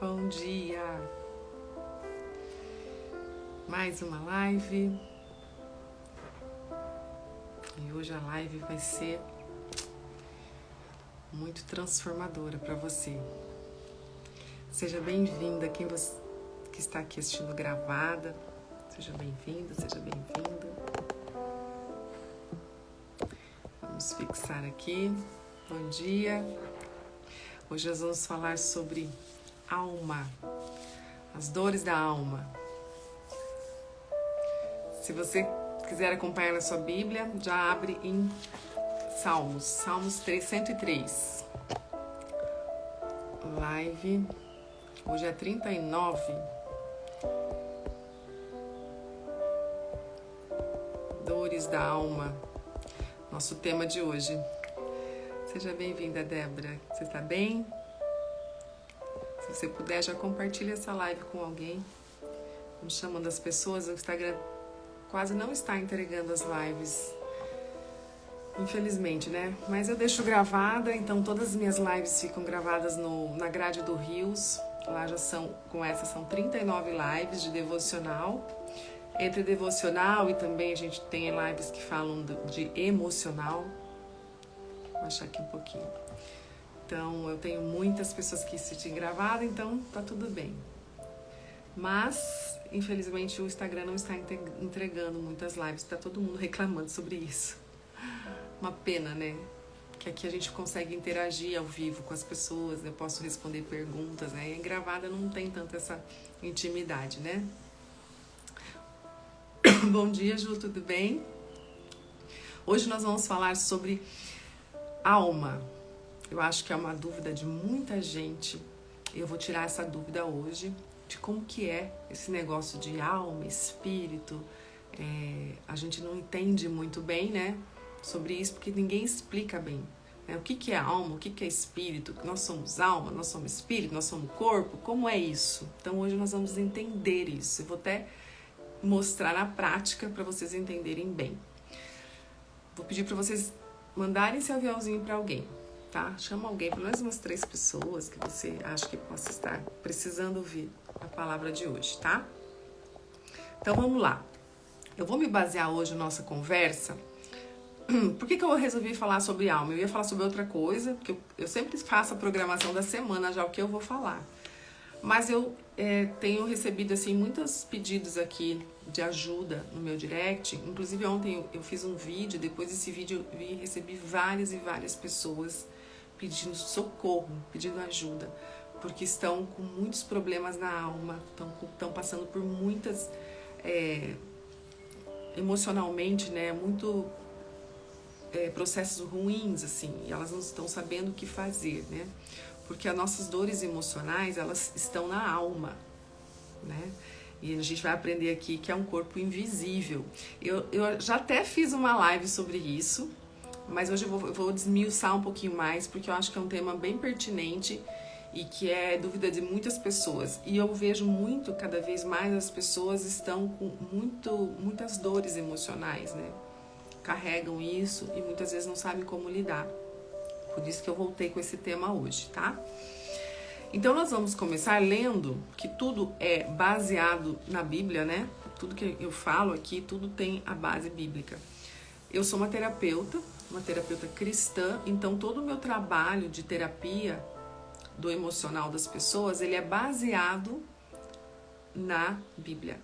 bom dia! Mais uma live. E hoje a live vai ser muito transformadora para você. Seja bem-vinda, que está aqui assistindo gravada. Seja bem-vinda, seja bem-vinda. Vamos fixar aqui. Bom dia. Hoje nós vamos falar sobre alma, as dores da alma. Se você quiser acompanhar na sua Bíblia, já abre em Salmos 103. Live, hoje é 39. Dores da alma, nosso tema de hoje. Seja bem-vinda, Débora. Você está bem? Se você puder, já compartilha essa live com alguém. Vamos chamando as pessoas. O Instagram quase não está entregando as lives, infelizmente, né? Mas eu deixo gravada, então todas as minhas lives ficam gravadas na grade do Rios. Lá já são 39 lives de devocional. Entre devocional e também a gente tem lives que falam de emocional. Vou achar aqui um pouquinho. Então, eu tenho muitas pessoas que assistem gravado, então tá tudo bem. Mas, infelizmente, o Instagram não está entregando muitas lives. Tá todo mundo reclamando sobre isso. Uma pena, né? Que aqui a gente consegue interagir ao vivo com as pessoas, eu posso responder perguntas, né? E gravada não tem tanta essa intimidade, né? Bom dia, Ju, tudo bem? Hoje nós vamos falar sobre alma. Eu acho que é uma dúvida de muita gente. Eu vou tirar essa dúvida hoje de como que é esse negócio de alma, espírito. A gente não entende muito bem, né, sobre isso, porque ninguém explica bem, né? O que é alma, o que é espírito, nós somos alma, nós somos espírito, nós somos corpo, como é isso? Então hoje nós vamos entender isso. Eu vou até mostrar na prática para vocês entenderem bem. Vou pedir para vocês mandarem esse aviãozinho para alguém, tá? Chama alguém, pelo menos umas 3 pessoas que você acha que possa estar precisando ouvir a palavra de hoje, tá? Então vamos lá. Eu vou me basear hoje na nossa conversa. Por que eu resolvi falar sobre alma? Eu ia falar sobre outra coisa, porque eu sempre faço a programação da semana já o que eu vou falar. Mas eu tenho recebido assim muitos pedidos aqui de ajuda no meu direct. Inclusive ontem eu fiz um vídeo, depois desse vídeo eu recebi várias e várias pessoas pedindo socorro, pedindo ajuda, porque estão com muitos problemas na alma, estão passando por muitas, emocionalmente, né, processos ruins, assim, e elas não estão sabendo o que fazer, né? Porque as nossas dores emocionais, elas estão na alma, né? E a gente vai aprender aqui que é um corpo invisível. Eu já até fiz uma live sobre isso, mas hoje eu vou desmiuçar um pouquinho mais, porque eu acho que é um tema bem pertinente e que é dúvida de muitas pessoas. E eu vejo cada vez mais as pessoas estão com muitas dores emocionais, né? Carregam isso e muitas vezes não sabem como lidar. Por isso que eu voltei com esse tema hoje, tá? Então nós vamos começar lendo que tudo é baseado na Bíblia, né? Tudo que eu falo aqui, tudo tem a base bíblica. Eu sou uma terapeuta cristã, então todo o meu trabalho de terapia do emocional das pessoas, ele é baseado na Bíblia,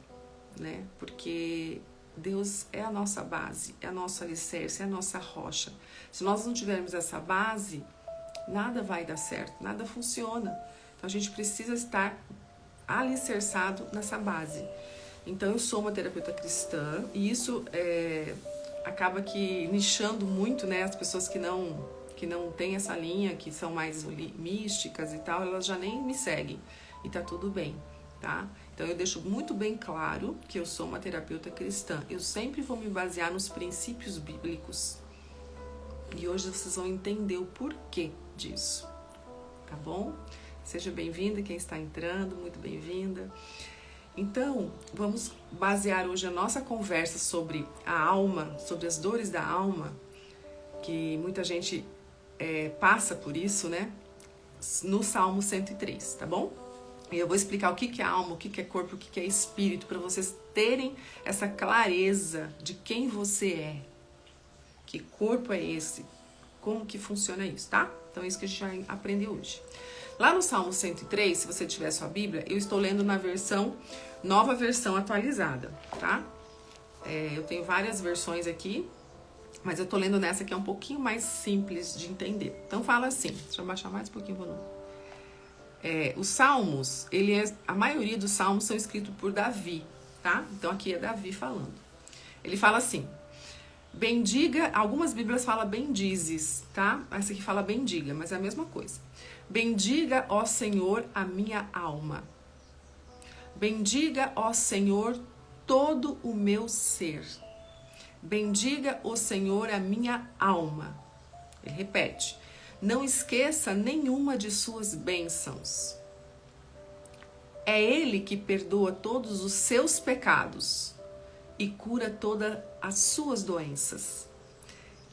né? Porque Deus é a nossa base, é a nossa alicerce, é a nossa rocha. Se nós não tivermos essa base, nada vai dar certo, nada funciona. Então a gente precisa estar alicerçado nessa base. Então eu sou uma terapeuta cristã e isso acaba que nichando muito, né, as pessoas que não têm essa linha, que são mais místicas e tal, elas já nem me seguem e tá tudo bem, tá? Então eu deixo muito bem claro que eu sou uma terapeuta cristã. Eu sempre vou me basear nos princípios bíblicos. E hoje vocês vão entender o porquê disso, tá bom? Seja bem-vinda, quem está entrando, muito bem-vinda. Então, vamos basear hoje a nossa conversa sobre a alma, sobre as dores da alma, que muita gente passa por isso, né? No Salmo 103, tá bom? E eu vou explicar o que que é alma, o que que é corpo, o que que é espírito, para vocês terem essa clareza de quem você é. Que corpo é esse? Como que funciona isso, tá? Então é isso que a gente vai aprender hoje. Lá no Salmo 103, se você tiver sua Bíblia, eu estou lendo na nova versão atualizada, tá? Eu tenho várias versões aqui, mas eu tô lendo nessa que é um pouquinho mais simples de entender. Então fala assim, deixa eu baixar mais um pouquinho o volume. Os salmos, a maioria dos salmos são escritos por Davi, tá? Então aqui é Davi falando. Ele fala assim, bendiga, algumas bíblias falam bendizes, tá? Essa aqui fala bendiga, mas é a mesma coisa. Bendiga, ó Senhor, a minha alma. Bendiga, ó Senhor, todo o meu ser. Bendiga, ó Senhor, a minha alma. Ele repete. Não esqueça nenhuma de suas bênçãos. É Ele que perdoa todos os seus pecados e cura todas as suas doenças,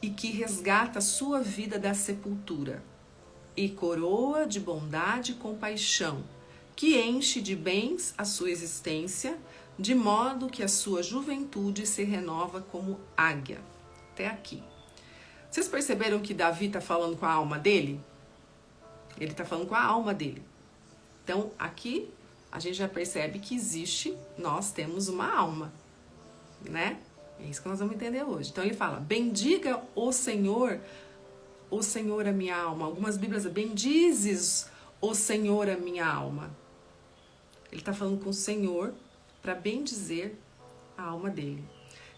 e que resgata a sua vida da sepultura, e coroa de bondade e compaixão, que enche de bens a sua existência, de modo que a sua juventude se renova como águia. Até aqui. Vocês perceberam que Davi está falando com a alma dele? Ele está falando com a alma dele. Então, aqui a gente já percebe que nós temos uma alma, né? É isso que nós vamos entender hoje. Então ele fala, bendiga o Senhor a minha alma. Algumas bíblias, bendizes o Senhor a minha alma. Ele está falando com o Senhor para bendizer a alma dele.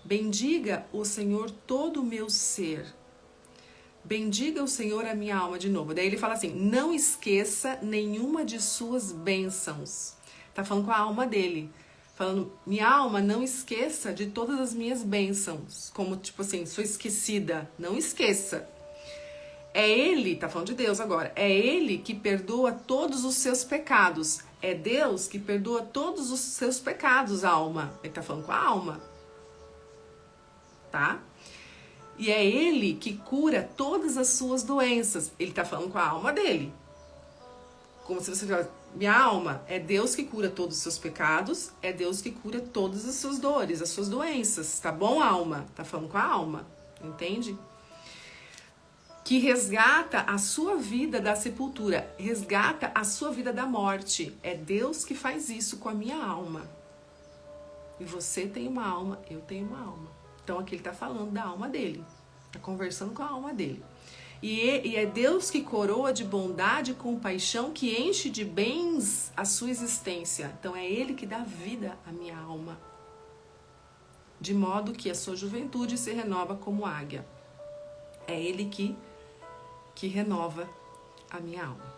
Bendiga o Senhor todo o meu ser. Bendiga o Senhor a minha alma de novo. Daí ele fala assim, não esqueça nenhuma de suas bênçãos. Tá falando com a alma dele. Falando, minha alma, não esqueça de todas as minhas bênçãos. Como, tipo assim, sou esquecida. Não esqueça. É Ele, tá falando de Deus agora, é Ele que perdoa todos os seus pecados. É Deus que perdoa todos os seus pecados, alma. Ele tá falando com a alma. Tá? E é Ele que cura todas as suas doenças. Ele está falando com a alma dele. Como se você falasse, minha alma, é Deus que cura todos os seus pecados, é Deus que cura todas as suas dores, as suas doenças. Tá bom, alma? Tá falando com a alma. Entende? Que resgata a sua vida da sepultura, resgata a sua vida da morte. É Deus que faz isso com a minha alma. E você tem uma alma, eu tenho uma alma. Então aqui ele está falando da alma dele, está conversando com a alma dele. E é Deus que coroa de bondade e compaixão, que enche de bens a sua existência. Então é Ele que dá vida à minha alma, de modo que a sua juventude se renova como águia. É Ele que renova a minha alma.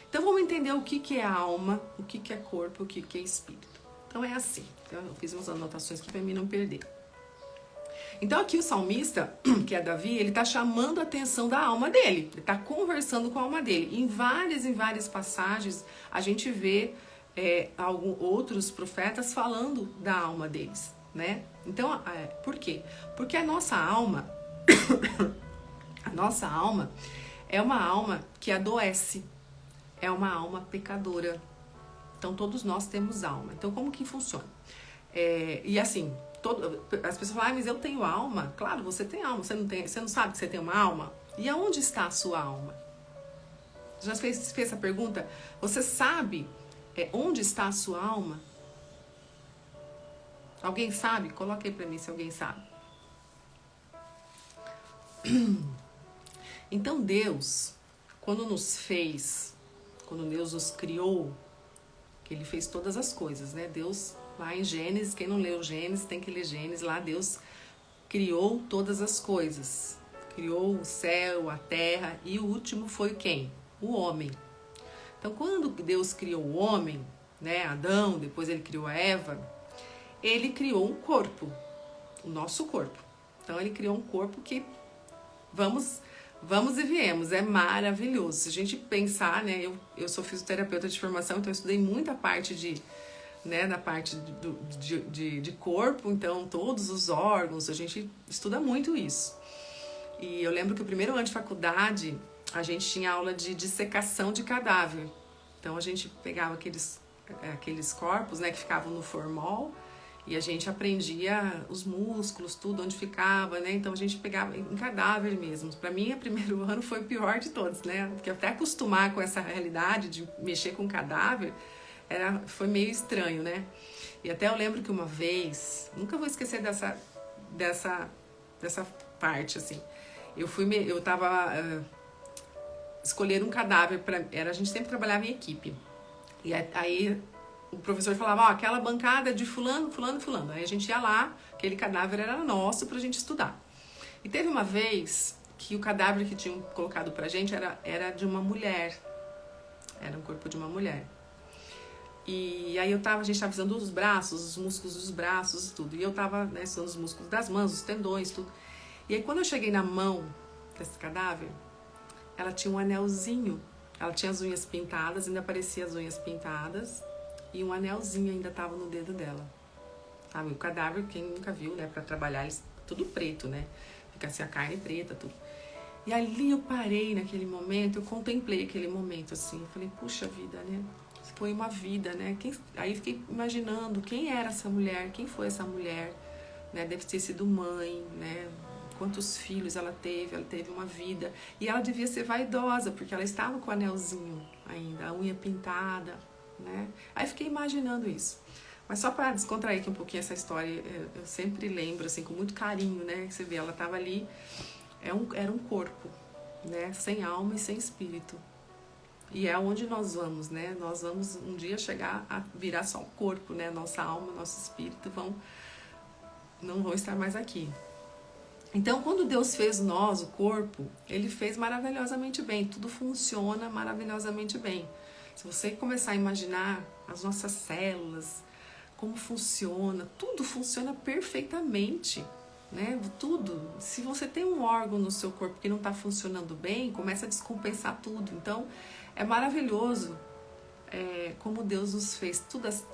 Então vamos entender o que é alma, o que é corpo, o que é espírito. Então é assim, eu fiz umas anotações aqui para mim não perder. Então aqui o salmista, que é Davi, ele está chamando a atenção da alma dele. Ele está conversando com a alma dele. Em várias passagens, a gente vê outros profetas falando da alma deles, né? Então, por quê? Porque a nossa alma é uma alma que adoece. É uma alma pecadora. Então, todos nós temos alma. Então, como que funciona? E assim... as pessoas falam, mas eu tenho alma. Claro, você tem alma, você não sabe que você tem uma alma? E aonde está a sua alma? Já fez essa pergunta? Você sabe onde está a sua alma? Alguém sabe? Coloque aí pra mim se alguém sabe. Então Deus, quando Deus nos criou, que Ele fez todas as coisas, né? Deus... Lá em Gênesis, quem não leu Gênesis tem que ler Gênesis. Lá Deus criou todas as coisas. Criou o céu, a terra e o último foi quem? O homem. Então quando Deus criou o homem, né, Adão, depois ele criou a Eva, ele criou um corpo, o nosso corpo. Então ele criou um corpo que vamos e viemos, é maravilhoso. Se a gente pensar, né, eu sou fisioterapeuta de formação, então eu estudei muita parte na parte de corpo, então todos os órgãos, a gente estuda muito isso. E eu lembro que o primeiro ano de faculdade, a gente tinha aula de dissecação de cadáver. Então a gente pegava aqueles aqueles corpos, né, que ficavam no formol, e a gente aprendia os músculos, tudo, onde ficava, né? Então a gente pegava em cadáver mesmo. Para mim, o primeiro ano foi o pior de todos, né? Porque até acostumar com essa realidade de mexer com cadáver foi meio estranho, né? E até eu lembro que uma vez, nunca vou esquecer dessa parte, assim. Eu tava escolhendo um cadáver a gente sempre trabalhava em equipe. E aí o professor falava, ó, aquela bancada de fulano, fulano, fulano. Aí a gente ia lá, aquele cadáver era nosso pra gente estudar. E teve uma vez que o cadáver que tinham colocado pra gente era de uma mulher. Era um corpo de uma mulher. E aí a gente tava usando os braços, os músculos dos braços e tudo. E eu tava, né, usando os músculos das mãos, os tendões, tudo. E aí quando eu cheguei na mão desse cadáver, ela tinha um anelzinho. Ela tinha as unhas pintadas, ainda aparecia as unhas pintadas. E um anelzinho ainda tava no dedo dela. Sabe? O cadáver, quem nunca viu, né? Pra trabalhar, tudo preto, né? Fica assim, a carne preta, tudo. E ali eu parei naquele momento, eu contemplei aquele momento, assim. Eu falei, puxa vida, né? Foi uma vida, né? Aí fiquei imaginando quem era essa mulher, quem foi essa mulher, né? Deve ter sido mãe, né? Quantos filhos ela teve uma vida. E ela devia ser vaidosa, porque ela estava com o anelzinho ainda, a unha pintada, né? Aí fiquei imaginando isso. Mas só para descontrair aqui um pouquinho essa história, eu sempre lembro, assim, com muito carinho, né? Que você vê, ela estava ali, era um corpo, né? Sem alma e sem espírito. E é onde nós vamos, né? Nós vamos um dia chegar a virar só um corpo, né? Nossa alma, nosso espírito não vão estar mais aqui. Então, quando Deus fez nós, o corpo, Ele fez maravilhosamente bem. Tudo funciona maravilhosamente bem. Se você começar a imaginar as nossas células, como funciona, tudo funciona perfeitamente, né? Tudo. Se você tem um órgão no seu corpo que não está funcionando bem, começa a descompensar tudo. Então, é maravilhoso como Deus nos fez.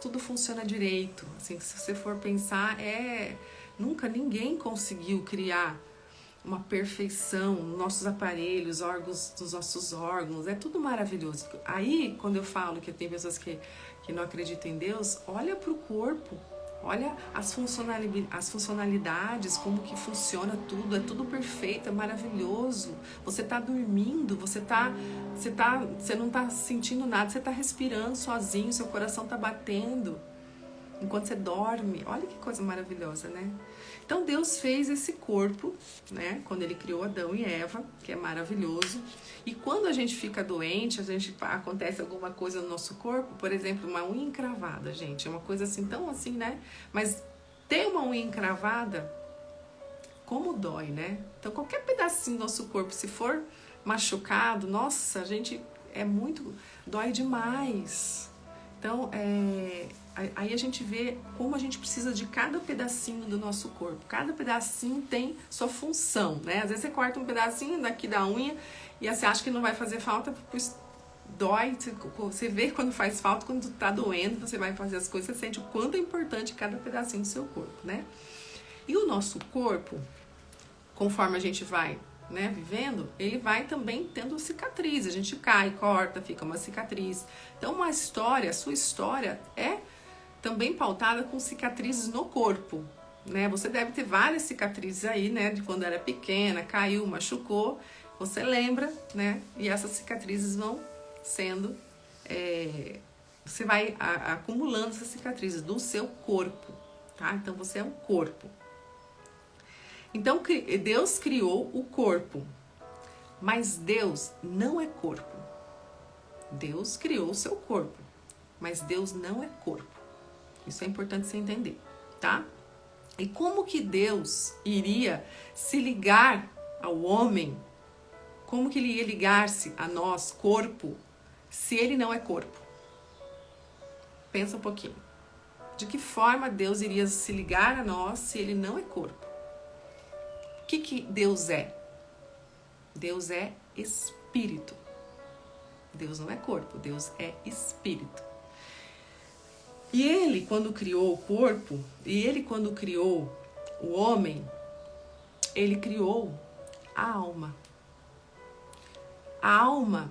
Tudo funciona direito. Assim, se você for pensar, nunca ninguém conseguiu criar uma perfeição nos nossos aparelhos, órgãos dos nossos órgãos, é tudo maravilhoso. Aí, quando eu falo que tem pessoas que não acreditam em Deus, olha para o corpo, olha as funcionalidades, como que funciona tudo, é tudo perfeito, é maravilhoso. Você está dormindo, você não está sentindo nada, você está respirando sozinho, seu coração está batendo enquanto você dorme. Olha que coisa maravilhosa, né? Então Deus fez esse corpo, né? Quando Ele criou Adão e Eva, que é maravilhoso. E quando a gente fica doente, acontece alguma coisa no nosso corpo, por exemplo, uma unha encravada, gente, é uma coisa assim, tão assim, né? Mas ter uma unha encravada, como dói, né? Então qualquer pedacinho do nosso corpo, se for machucado, nossa, a gente dói demais. Então, aí a gente vê como a gente precisa de cada pedacinho do nosso corpo. Cada pedacinho tem sua função, né? Às vezes você corta um pedacinho daqui da unha e você acha que não vai fazer falta, pois dói. Você vê quando faz falta, quando tá doendo, você vai fazer as coisas, você sente o quanto é importante cada pedacinho do seu corpo, né? E o nosso corpo, conforme a gente vai, né, vivendo, ele vai também tendo cicatriz. A gente cai, corta, fica uma cicatriz. Então a sua história é também pautada com cicatrizes no corpo, né? Você deve ter várias cicatrizes aí, né, de quando era pequena, caiu, machucou, você lembra, né? E essas cicatrizes vão sendo, você vai acumulando essas cicatrizes do seu corpo, tá? Então você é um corpo. Então Deus criou o corpo, mas Deus não é corpo. Deus criou o seu corpo, mas Deus não é corpo. Isso é importante você entender, tá? E como que Deus iria se ligar ao homem? Como que ele ia ligar-se a nós, corpo, se ele não é corpo? Pensa um pouquinho. De que forma Deus iria se ligar a nós se ele não é corpo? O que Deus é? Deus é espírito. Deus não é corpo, Deus é espírito. E Ele, quando criou o corpo, e Ele, quando criou o homem, Ele criou a alma. A alma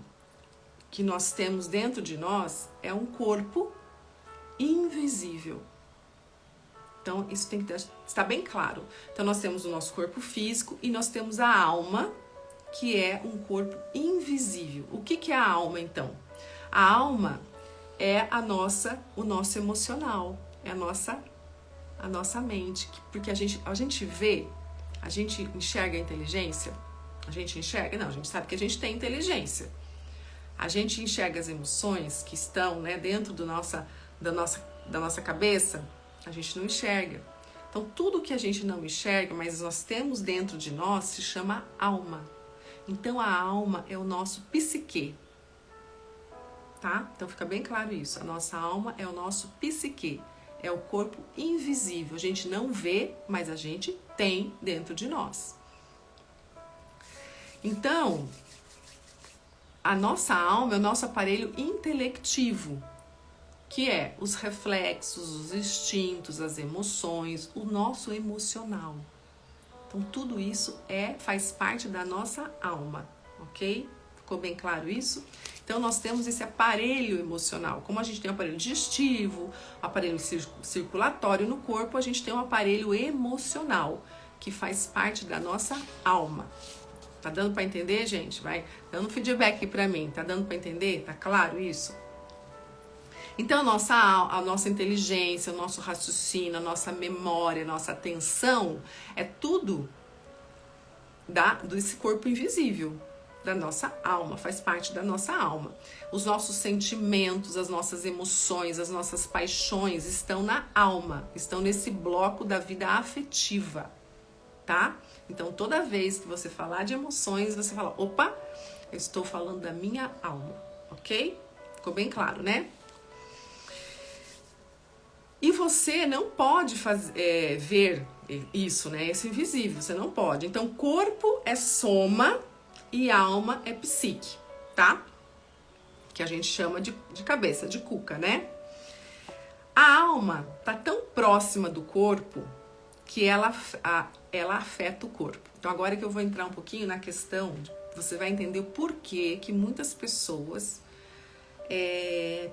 que nós temos dentro de nós é um corpo invisível. Então, isso tem que estar bem claro. Então, nós temos o nosso corpo físico e nós temos a alma, que é um corpo invisível. O que é a alma, então? A alma é o nosso emocional, é a nossa mente. Porque a gente vê, a gente enxerga a inteligência, a gente enxerga, não, a gente sabe que a gente tem inteligência. A gente enxerga as emoções que estão, né, dentro da nossa cabeça, a gente não enxerga. Então, tudo que a gente não enxerga, mas nós temos dentro de nós, se chama alma. Então, a alma é o nosso psique. Tá? Então, fica bem claro isso. A nossa alma é o nosso psique. É o corpo invisível. A gente não vê, mas a gente tem dentro de nós. Então, a nossa alma é o nosso aparelho intelectivo, que é os reflexos, os instintos, as emoções, o nosso emocional. Então, tudo isso faz parte da nossa alma, ok? Ficou bem claro isso? Então, nós temos esse aparelho emocional. Como a gente tem o aparelho digestivo, o aparelho circulatório no corpo, a gente tem um aparelho emocional, que faz parte da nossa alma. Tá dando para entender, gente? Vai dando feedback para mim. Tá dando para entender? Tá claro isso? Então, a nossa inteligência, o nosso raciocínio, a nossa memória, a nossa atenção, é tudo desse corpo invisível, da nossa alma, faz parte da nossa alma. Os nossos sentimentos, as nossas emoções, as nossas paixões estão na alma, estão nesse bloco da vida afetiva, tá? Então, toda vez que você falar de emoções, você fala, opa, eu estou falando da minha alma, ok? Ficou bem claro, né? E você não pode ver isso, né? Esse invisível, você não pode. Então, corpo é soma e alma é psique, tá? Que a gente chama de cabeça, de cuca, né? A alma tá tão próxima do corpo que ela afeta o corpo. Então, agora que eu vou entrar um pouquinho na questão, você vai entender o porquê que muitas pessoas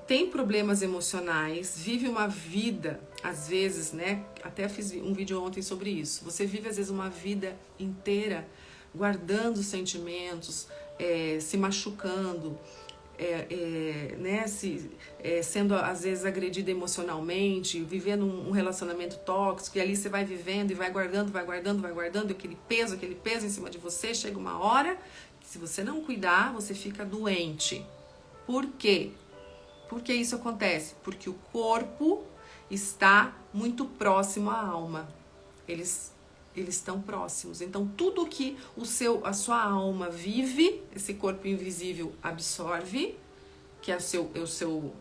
tem problemas emocionais, vive uma vida, às vezes, né? Até fiz um vídeo ontem sobre isso. Você vive, às vezes, uma vida inteira guardando sentimentos, se machucando, né? Sendo, às vezes, agredida emocionalmente, vivendo um relacionamento tóxico, e ali você vai vivendo e vai guardando, e aquele peso em cima de você. Chega uma hora que, se você não cuidar, você fica doente. Por quê? Por que isso acontece? Porque o corpo está muito próximo à alma. Eles estão próximos. Então, tudo que a sua alma vive, esse corpo invisível absorve, que é o seu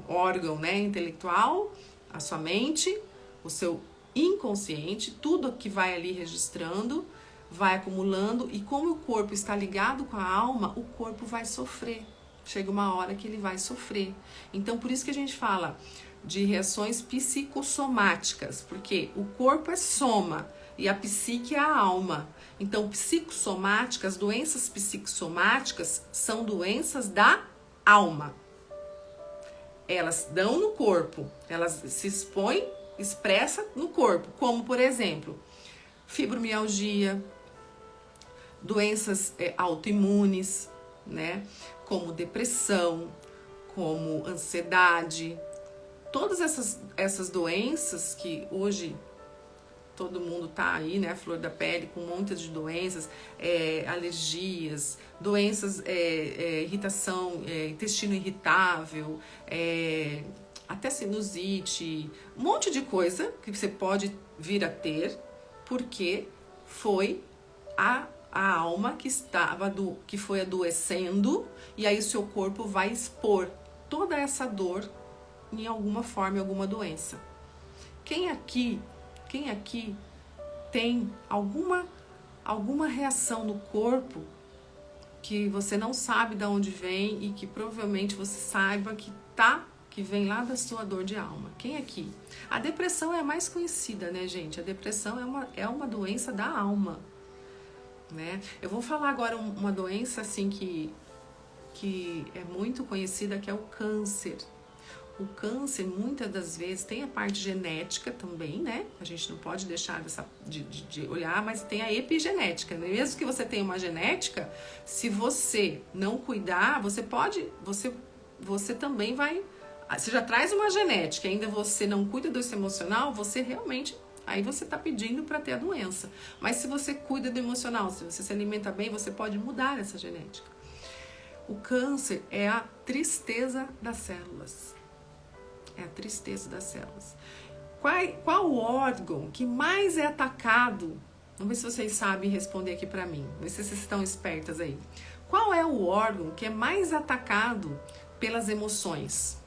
órgão, né, intelectual, a sua mente, o seu inconsciente, tudo que vai ali registrando, vai acumulando, e como o corpo está ligado com a alma, o corpo vai sofrer. Chega uma hora que ele vai sofrer. Então, por isso que a gente fala de reações psicossomáticas, porque o corpo é soma e a psique é a alma. Então, psicossomáticas, doenças psicossomáticas são doenças da alma. Elas dão no corpo, elas se expõem, expressa no corpo, como, por exemplo, fibromialgia, doenças autoimunes, né? Como depressão, como ansiedade, todas essas doenças que hoje todo mundo tá aí, né, a flor da pele, com um monte de doenças, alergias, doenças, irritação, intestino irritável, até sinusite, um monte de coisa que você pode vir a ter, porque foi a alma que foi adoecendo, e aí o seu corpo vai expor toda essa dor em alguma forma, em alguma doença. Quem aqui tem alguma reação no corpo que você não sabe de onde vem e que provavelmente você saiba que vem lá da sua dor de alma? Quem aqui? A depressão é a mais conhecida, né, gente? A depressão é uma doença da alma, né? Eu vou falar agora uma doença assim que é muito conhecida, que é o câncer. O câncer, muitas das vezes, tem a parte genética também, né? A gente não pode deixar de olhar, mas tem a epigenética, né? Mesmo que você tenha uma genética, se você não cuidar, você também vai... Você já traz uma genética, ainda você não cuida do seu emocional, você realmente... Aí você está pedindo para ter a doença. Mas se você cuida do emocional, se você se alimenta bem, você pode mudar essa genética. O câncer é a tristeza das células. É a tristeza das células. Qual o órgão que mais é atacado? Vamos ver se vocês sabem responder aqui para mim. Vamos ver se vocês estão espertas aí. Qual é o órgão que é mais atacado pelas emoções?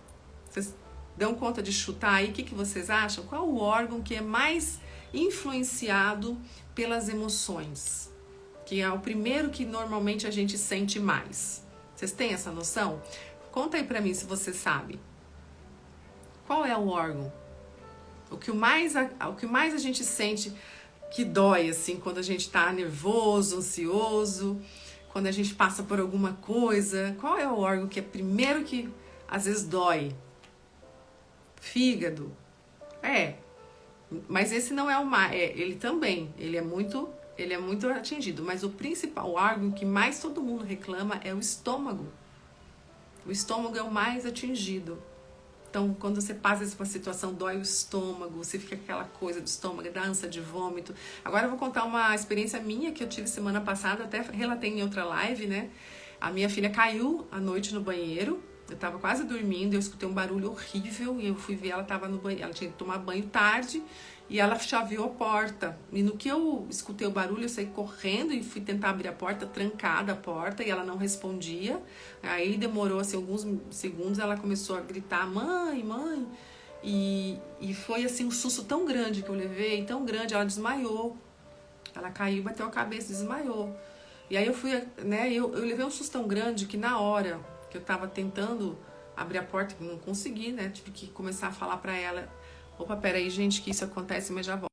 Vocês dão conta de chutar aí? O que vocês acham? Qual o órgão que é mais influenciado pelas emoções? Que é o primeiro que normalmente a gente sente mais. Vocês têm essa noção? Conta aí pra mim se você sabe. Qual é o órgão? O que mais a gente sente que dói, assim, quando a gente tá nervoso, ansioso, quando a gente passa por alguma coisa. Qual é o órgão que é primeiro que às vezes dói? Fígado. Mas esse não é o mais. Ele também. Ele é muito atingido. Mas o principal órgão que mais todo mundo reclama é o estômago. O estômago é o mais atingido. Então, quando você passa por uma situação, dói o estômago, você fica aquela coisa do estômago, dá ânsia de vômito. Agora eu vou contar uma experiência minha que eu tive semana passada, até relatei em outra live, né? A minha filha caiu à noite no banheiro, eu tava quase dormindo, eu escutei um barulho horrível e eu fui ver, ela tava no banheiro, ela tinha que tomar banho tarde e ela chaveou a porta. E no que eu escutei o barulho, eu saí correndo e fui tentar abrir a porta, trancada a porta, e ela não respondia. Aí demorou assim, alguns segundos, ela começou a gritar, mãe, mãe. E foi assim um susto tão grande que eu levei, tão grande, ela desmaiou. Ela caiu, bateu a cabeça, desmaiou. E aí eu fui, né, eu levei um susto tão grande que na hora que eu tava tentando abrir a porta, não consegui, né, tive que começar a falar pra ela, opa, peraí, gente, que isso acontece, mas já volto.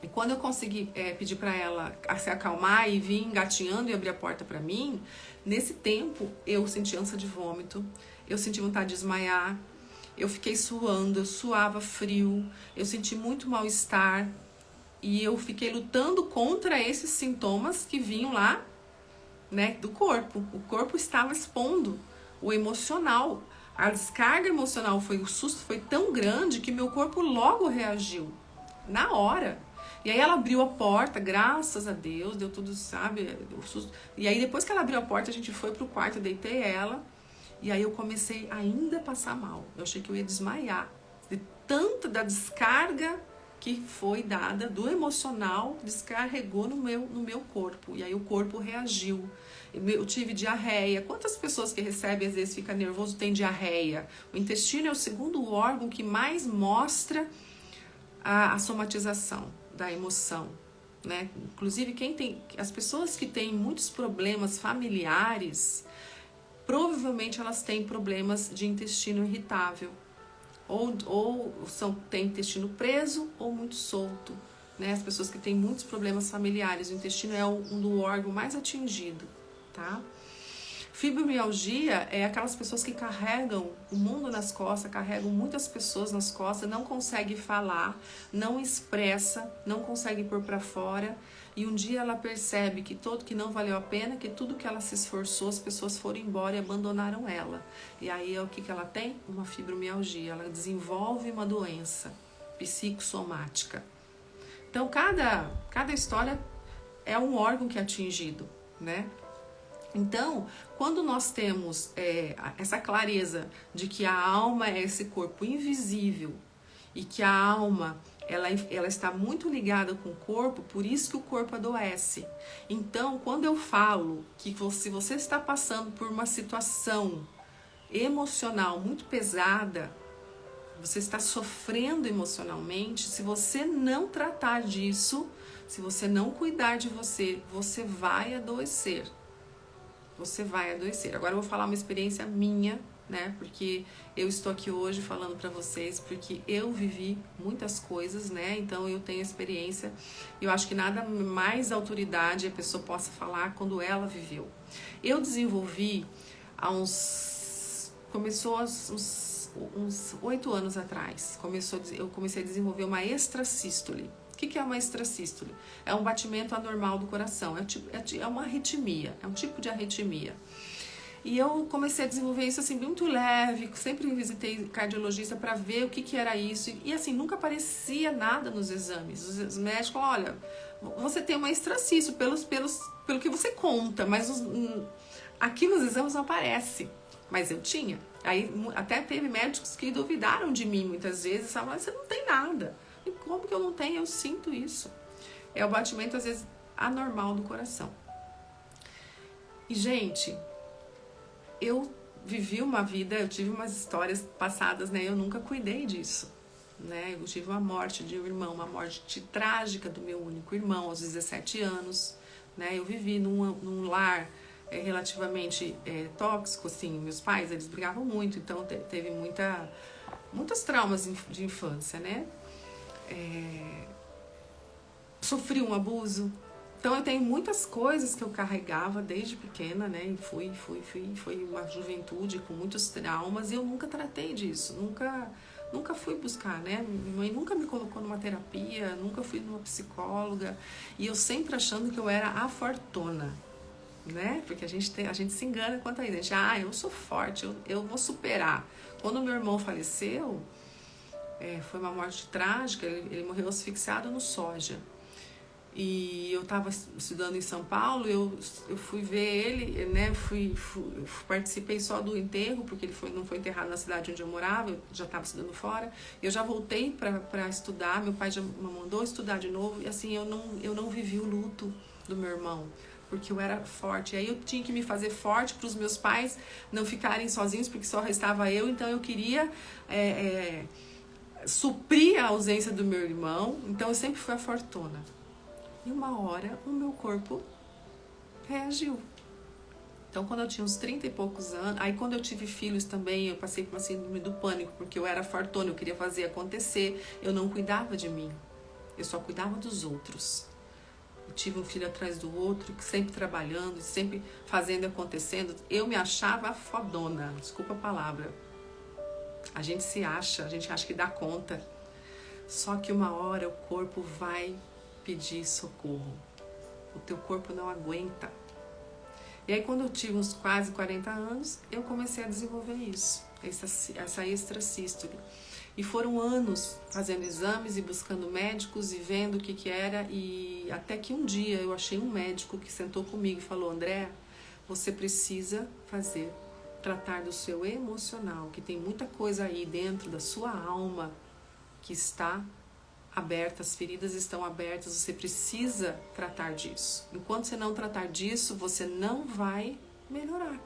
E quando eu consegui pedir pra ela se acalmar e vir engatinhando e abrir a porta pra mim, nesse tempo eu senti ânsia de vômito, eu senti vontade de desmaiar, eu fiquei suando, eu suava frio, eu senti muito mal-estar e eu fiquei lutando contra esses sintomas que vinham lá, né, do corpo. O corpo estava expondo o emocional. A descarga emocional, o susto foi tão grande que meu corpo logo reagiu, na hora. E aí ela abriu a porta, graças a Deus, deu tudo, sabe, o susto. E aí depois que ela abriu a porta, a gente foi pro quarto, eu deitei ela, e aí eu comecei ainda a passar mal. Eu achei que eu ia desmaiar, de tanto da descarga que foi dada, do emocional, descarregou no meu corpo. E aí o corpo reagiu. Eu tive diarreia. Quantas pessoas que recebem, às vezes, fica nervoso, tem diarreia? O intestino é o segundo órgão que mais mostra a somatização da emoção, né? Inclusive, as pessoas que têm muitos problemas familiares, provavelmente elas têm problemas de intestino irritável. Ou têm intestino preso ou muito solto, né? As pessoas que têm muitos problemas familiares, o intestino é um do órgão mais atingido, tá? Fibromialgia é aquelas pessoas que carregam o mundo nas costas, carregam muitas pessoas nas costas, não consegue falar, não expressa, não consegue pôr pra fora. E um dia ela percebe que não valeu a pena, que tudo que ela se esforçou, as pessoas foram embora e abandonaram ela. E aí o que ela tem? Uma fibromialgia. Ela desenvolve uma doença psicossomática. Então cada história é um órgão que é atingido, né? Então, quando nós temos essa clareza de que a alma é esse corpo invisível e que a alma ela está muito ligada com o corpo, por isso que o corpo adoece. Então, quando eu falo que se você está passando por uma situação emocional muito pesada, você está sofrendo emocionalmente, se você não tratar disso, se você não cuidar de você, você vai adoecer. Você vai adoecer. Agora eu vou falar uma experiência minha, né? Porque eu estou aqui hoje falando para vocês porque eu vivi muitas coisas, né? Então eu tenho experiência. Eu acho que nada mais autoridade a pessoa possa falar quando ela viveu. Eu desenvolvi há uns começou uns 8 anos atrás. Eu comecei a desenvolver uma extrasístole. O que é uma extrasístole? É um batimento anormal do coração, é uma arritmia, é um tipo de arritmia. E eu comecei a desenvolver isso assim, muito leve, sempre visitei cardiologista para ver o que era isso. E assim, nunca aparecia nada nos exames. Os médicos falam, olha, você tem uma extracístole pelo que você conta, mas aqui nos exames não aparece. Mas eu tinha. Aí até teve médicos que duvidaram de mim muitas vezes, falaram, você não tem nada. E como que eu não tenho? Eu sinto isso. É o batimento, às vezes, anormal do coração. E, gente, eu vivi uma vida, eu tive umas histórias passadas, né? Eu nunca cuidei disso, né? Eu tive uma morte de um irmão, uma morte trágica do meu único irmão, aos 17 anos, né? Eu vivi num lar relativamente tóxico, assim. Meus pais, eles brigavam muito, então teve muitos traumas de infância, né? Sofri um abuso. Então eu tenho muitas coisas que eu carregava desde pequena, né? E foi uma juventude com muitos traumas e eu nunca tratei disso, nunca fui buscar, né? Minha mãe nunca me colocou numa terapia, nunca fui numa psicóloga e eu sempre achando que eu era a fortuna, né? Porque a gente se engana quanto a isso. Eu sou forte, eu vou superar. Quando meu irmão faleceu, foi uma morte trágica, ele morreu asfixiado no soja. E eu estava estudando em São Paulo, eu fui ver ele, né? Participei só do enterro, porque ele não foi enterrado na cidade onde eu morava, eu já estava estudando fora. Eu já voltei para estudar, meu pai já me mandou estudar de novo, e assim, eu não vivi o luto do meu irmão, porque eu era forte. E aí eu tinha que me fazer forte para os meus pais não ficarem sozinhos, porque só restava eu, então eu queria suprir a ausência do meu irmão, então eu sempre fui a fortuna. E uma hora o meu corpo reagiu. Então, quando eu tinha uns 30 e poucos anos, aí quando eu tive filhos também, eu passei por uma síndrome do pânico, porque eu era fortuna, eu queria fazer acontecer, eu não cuidava de mim, eu só cuidava dos outros. Eu tive um filho atrás do outro, sempre trabalhando, sempre fazendo acontecendo. Eu me achava fodona, desculpa a palavra. A gente acha que dá conta. Só que uma hora o corpo vai pedir socorro. O teu corpo não aguenta. E aí quando eu tive uns quase 40 anos, eu comecei a desenvolver isso, essa extrasístole. E foram anos fazendo exames e buscando médicos e vendo o que era. E até que um dia eu achei um médico que sentou comigo e falou, André, você precisa tratar do seu emocional, que tem muita coisa aí dentro da sua alma que está aberta, as feridas estão abertas, você precisa tratar disso. Enquanto você não tratar disso, você não vai melhorar.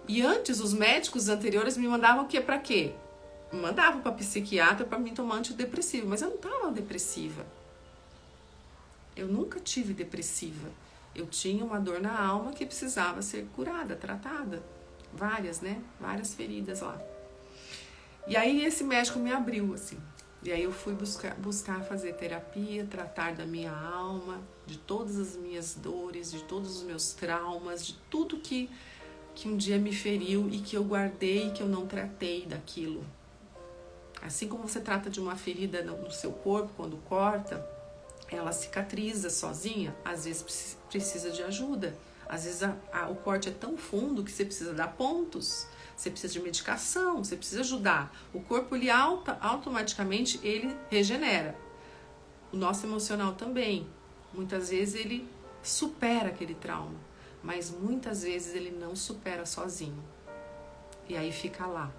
E antes, os médicos anteriores me mandavam o quê? Pra quê? Me mandavam para psiquiatra para mim tomar antidepressivo, mas eu não estava depressiva. Eu nunca tive depressiva. Eu tinha uma dor na alma que precisava ser curada, tratada. Várias, né? Várias feridas lá. E aí esse médico me abriu, assim. E aí eu fui buscar fazer terapia, tratar da minha alma, de todas as minhas dores, de todos os meus traumas, de tudo que um dia me feriu e que eu guardei e que eu não tratei daquilo. Assim como você trata de uma ferida no seu corpo, quando corta, ela cicatriza sozinha, às vezes precisa de ajuda. Às vezes o corte é tão fundo que você precisa dar pontos. Você precisa de medicação, você precisa ajudar. O corpo, ele automaticamente, ele regenera. O nosso emocional também. Muitas vezes ele supera aquele trauma, mas muitas vezes ele não supera sozinho. E aí fica lá.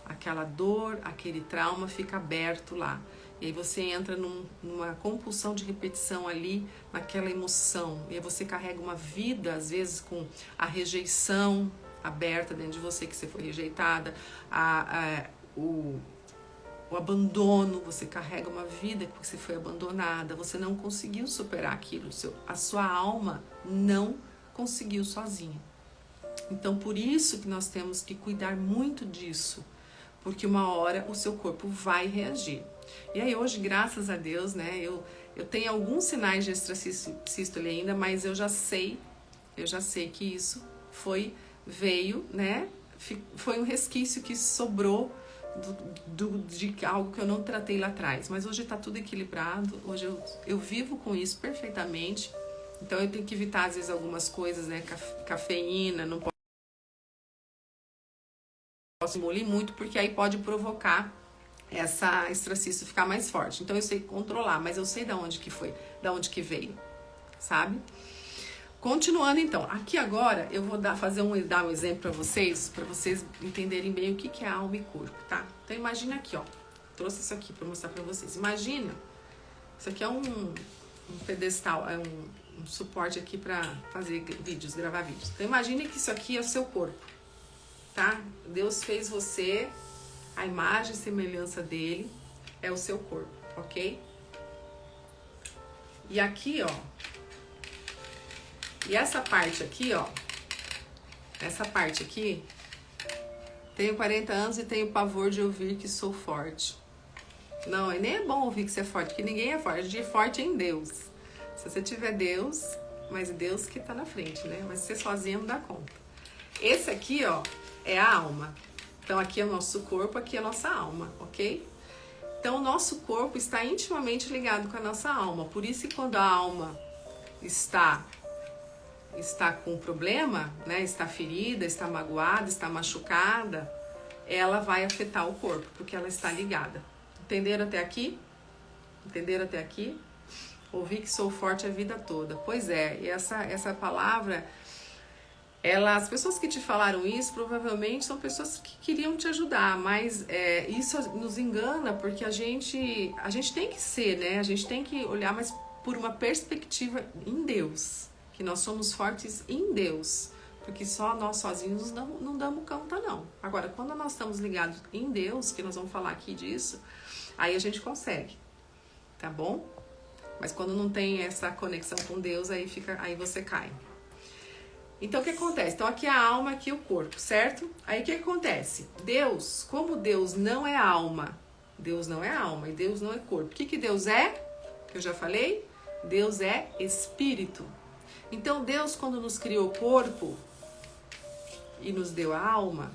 Aquela dor, aquele trauma fica aberto lá. E aí você entra numa compulsão de repetição ali, naquela emoção. E aí você carrega uma vida, às vezes, com a rejeição aberta dentro de você, que você foi rejeitada, o abandono, você carrega uma vida porque você foi abandonada, você não conseguiu superar aquilo, a sua alma não conseguiu sozinha. Então, por isso que nós temos que cuidar muito disso, porque uma hora o seu corpo vai reagir. E aí hoje, graças a Deus, né, eu tenho alguns sinais de extrasístole ainda, mas eu já sei que isso foi veio, né? Foi um resquício que sobrou de algo que eu não tratei lá atrás. Mas hoje tá tudo equilibrado, hoje eu vivo com isso perfeitamente. Então eu tenho que evitar às vezes algumas coisas, né? Cafeína, não posso engolir muito, porque aí pode provocar essa estracício ficar mais forte. Então eu sei controlar, mas eu sei da onde que foi, da onde que veio, sabe? Continuando então, aqui agora eu vou dar um exemplo para vocês entenderem bem o que é alma e corpo, tá? Então imagina aqui, ó, trouxe isso aqui para mostrar para vocês. Imagina, isso aqui é um pedestal, é um suporte aqui para fazer vídeos, gravar vídeos. Então imagine que isso aqui é o seu corpo, tá? Deus fez você, a imagem e semelhança dele é o seu corpo, ok? E aqui, ó, e essa parte aqui, ó, essa parte aqui, tenho 40 anos e tenho pavor de ouvir que sou forte. Não, nem é bom ouvir que você é forte, porque ninguém é forte. A gente é forte em Deus. Se você tiver Deus, mas Deus que tá na frente, né? Mas você sozinho não dá conta. Esse aqui, ó, é a alma. Então aqui é o nosso corpo, aqui é a nossa alma, ok? Então o nosso corpo está intimamente ligado com a nossa alma. Por isso que quando a alma está com problema, né? Está ferida, está magoada, está machucada, ela vai afetar o corpo, porque ela está ligada. Entenderam até aqui? Entenderam até aqui? Ouvi que sou forte a vida toda. Pois é, e essa palavra, as pessoas que te falaram isso provavelmente são pessoas que queriam te ajudar, mas isso nos engana, porque a gente tem que ser, né? A gente tem que olhar mais por uma perspectiva em Deus, que nós somos fortes em Deus, porque só nós sozinhos não damos conta, não. Agora, quando nós estamos ligados em Deus, que nós vamos falar aqui disso, aí a gente consegue, tá bom? Mas quando não tem essa conexão com Deus, aí você cai. Então, o que acontece? Então, aqui é a alma, aqui é o corpo, certo? Aí, o que acontece? Deus, como Deus não é alma, Deus não é alma e Deus não é corpo. O que Deus é? Que eu já falei? Deus é espírito. Então, Deus, quando nos criou o corpo e nos deu a alma,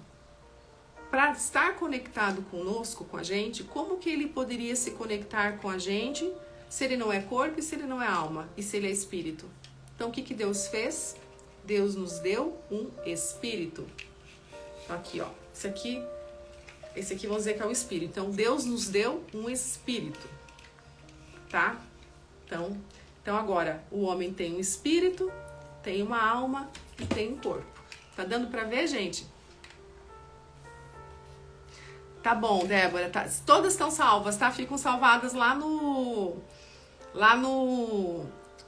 para estar conectado conosco, com a gente, como que ele poderia se conectar com a gente se ele não é corpo e se ele não é alma e se ele é espírito? Então, o que Deus fez? Deus nos deu um espírito. Aqui, ó. Esse aqui vamos dizer que é o espírito. Então, Deus nos deu um espírito. Tá? Então agora, o homem tem um espírito, tem uma alma e tem um corpo. Tá dando pra ver, gente? Tá bom, Débora. Tá. Todas estão salvas, tá? Ficam salvadas lá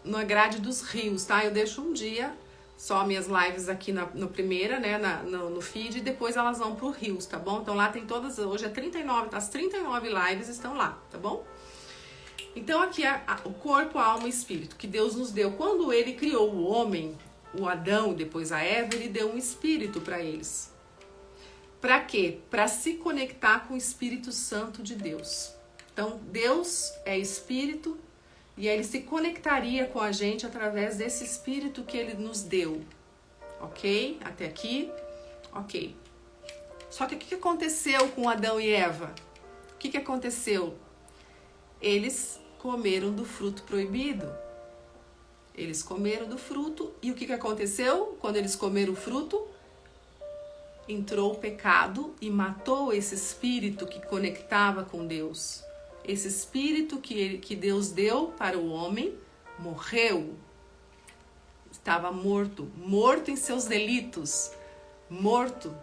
na grade dos rios, tá? Eu deixo um dia só minhas lives aqui no primeira, né? No feed, e depois elas vão pro rios, tá bom? Então lá tem todas, hoje é 39, as 39 lives estão lá, tá bom? Então aqui é o corpo, a alma e o espírito que Deus nos deu. Quando ele criou o homem, o Adão e depois a Eva, ele deu um espírito para eles. Para quê? Para se conectar com o Espírito Santo de Deus. Então Deus é espírito e ele se conectaria com a gente através desse espírito que ele nos deu. Ok? Até aqui? Ok. Só que o que aconteceu com Adão e Eva? O que aconteceu? Eles comeram do fruto proibido. Eles comeram do fruto e o que aconteceu quando eles comeram o fruto? Entrou o pecado e matou esse espírito que conectava com Deus. Esse espírito que Deus deu para o homem morreu. Estava morto em seus delitos, morto.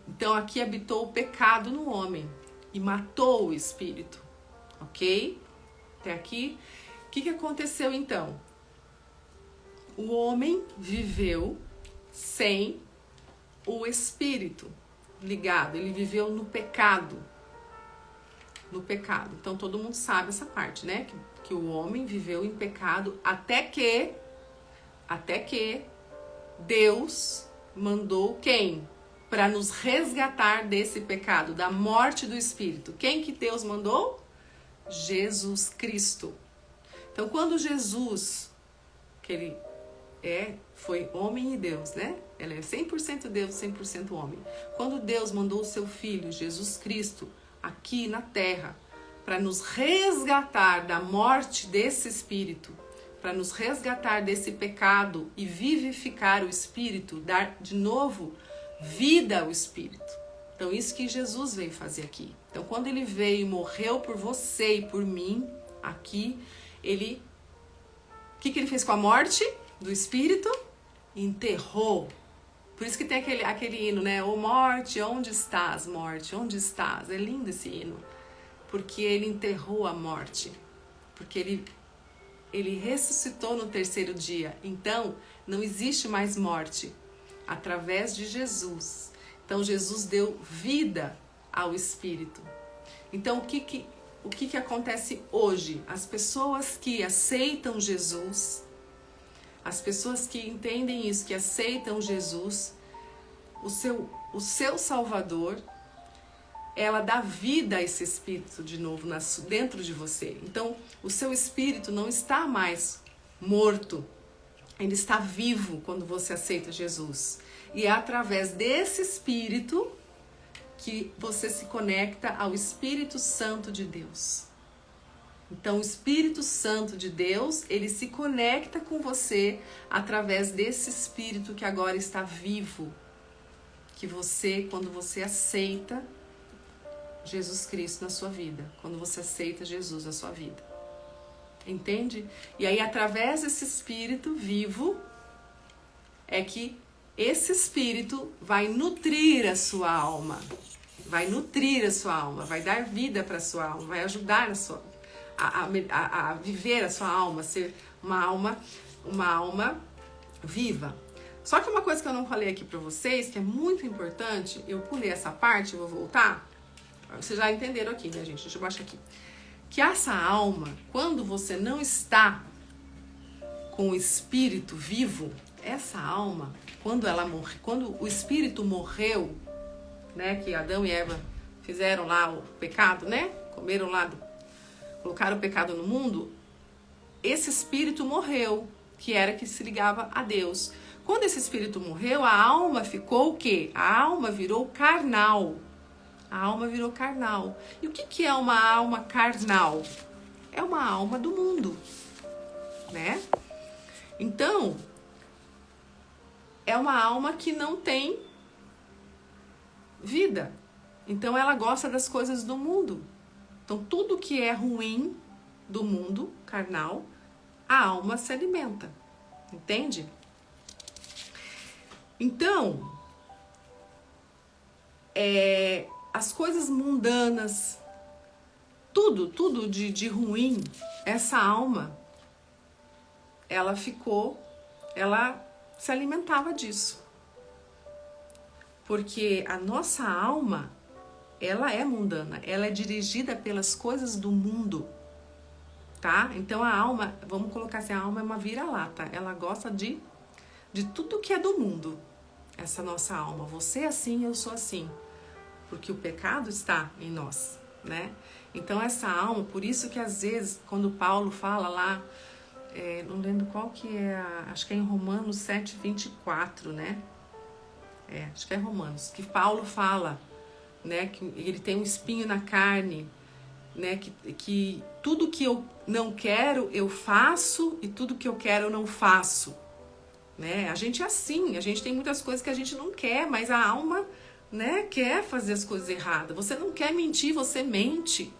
Então aqui habitou o pecado no homem e matou o espírito. Ok? Até aqui. O que aconteceu então? O homem viveu sem o espírito ligado. Ele viveu no pecado. No pecado. Então todo mundo sabe essa parte, né? Que o homem viveu em pecado até que Deus mandou quem? Para nos resgatar desse pecado, da morte do espírito. Quem que Deus mandou? Jesus Cristo. Então, quando Jesus, que ele foi homem e Deus, né? Ela é 100% Deus, 100% homem. Quando Deus mandou o seu Filho, Jesus Cristo, aqui na Terra, para nos resgatar da morte desse espírito, para nos resgatar desse pecado e vivificar o espírito, dar de novo vida ao espírito. Então, isso que Jesus veio fazer aqui. Então, quando ele veio e morreu por você e por mim, aqui, ele... O que ele fez com a morte do espírito? Enterrou. Por isso que tem aquele hino, né? Ô morte, onde estás, morte? Onde estás? É lindo esse hino. Porque ele enterrou a morte. Porque ele ressuscitou no terceiro dia. Então, não existe mais morte. Através de Jesus. Então, Jesus deu vida ao espírito. Então, o que acontece hoje? As pessoas que aceitam Jesus, as pessoas que entendem isso, que aceitam Jesus, o seu Salvador, ela dá vida a esse espírito de novo dentro de você. Então, o seu espírito não está mais morto, ele está vivo quando você aceita Jesus. E é através desse espírito que você se conecta ao Espírito Santo de Deus. Então, o Espírito Santo de Deus, ele se conecta com você através desse Espírito que agora está vivo. Que você, quando você aceita Jesus Cristo na sua vida, quando você aceita Jesus na sua vida. Entende? E aí, através desse Espírito vivo, é que esse Espírito vai nutrir a sua alma. Vai nutrir a sua alma, vai dar vida para a sua alma, vai ajudar a viver a sua alma, ser uma alma viva. Só que uma coisa que eu não falei aqui para vocês, que é muito importante, eu pulei essa parte, eu vou voltar. Vocês já entenderam aqui, né, gente? Deixa eu baixar aqui. Que essa alma, quando você não está com o espírito vivo, essa alma, quando o espírito morreu, né, que Adão e Eva fizeram lá o pecado, né? Comeram lá, colocaram o pecado no mundo. Esse espírito morreu, que era que se ligava a Deus. Quando esse espírito morreu, a alma ficou o quê? A alma virou carnal. A alma virou carnal. E o que é uma alma carnal? É uma alma do mundo, né? Então, é uma alma que não tem vida. Então ela gosta das coisas do mundo. Então tudo que é ruim do mundo carnal, a alma se alimenta. Entende? Então, as coisas mundanas, tudo de ruim, essa alma, ela se alimentava disso. Porque a nossa alma, ela é mundana, ela é dirigida pelas coisas do mundo, tá? Então a alma, vamos colocar assim, a alma é uma vira-lata, ela gosta de tudo que é do mundo, essa nossa alma. Você é assim, eu sou assim, porque o pecado está em nós, né? Então essa alma, por isso que às vezes, quando Paulo fala lá, não lembro qual que é, acho que é em Romanos 7:24, né? Acho que é Romanos, que Paulo fala, né, que ele tem um espinho na carne, né, que tudo que eu não quero, eu faço, e tudo que eu quero, eu não faço, né? A gente é assim, a gente tem muitas coisas que a gente não quer, mas a alma, né, quer fazer as coisas erradas. Você não quer mentir, você mente.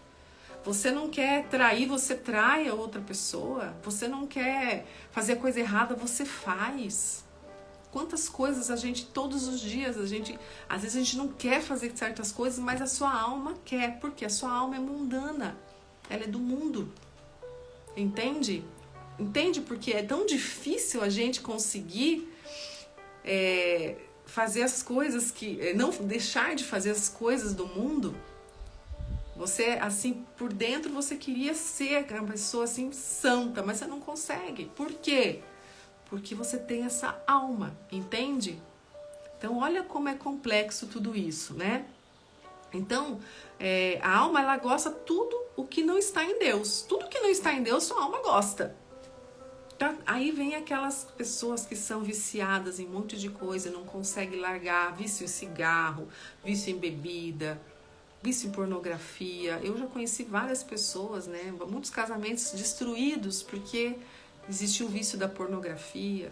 Você não quer trair, você trai a outra pessoa. Você não quer fazer coisa errada, você faz. Quantas coisas a gente, todos os dias, às vezes a gente não quer fazer certas coisas, mas a sua alma quer, porque a sua alma é mundana, ela é do mundo, entende? Entende porque é tão difícil a gente conseguir fazer as coisas não deixar de fazer as coisas do mundo. Você, assim, por dentro você queria ser uma pessoa assim santa, mas você não consegue. Por quê? Porque você tem essa alma, entende? Então, olha como é complexo tudo isso, né? Então, a alma, ela gosta tudo o que não está em Deus. Tudo que não está em Deus, sua alma gosta. Aí vem aquelas pessoas que são viciadas em um monte de coisa, não conseguem largar, vício em cigarro, vício em bebida, vício em pornografia. Eu já conheci várias pessoas, né? Muitos casamentos destruídos porque existe o vício da pornografia.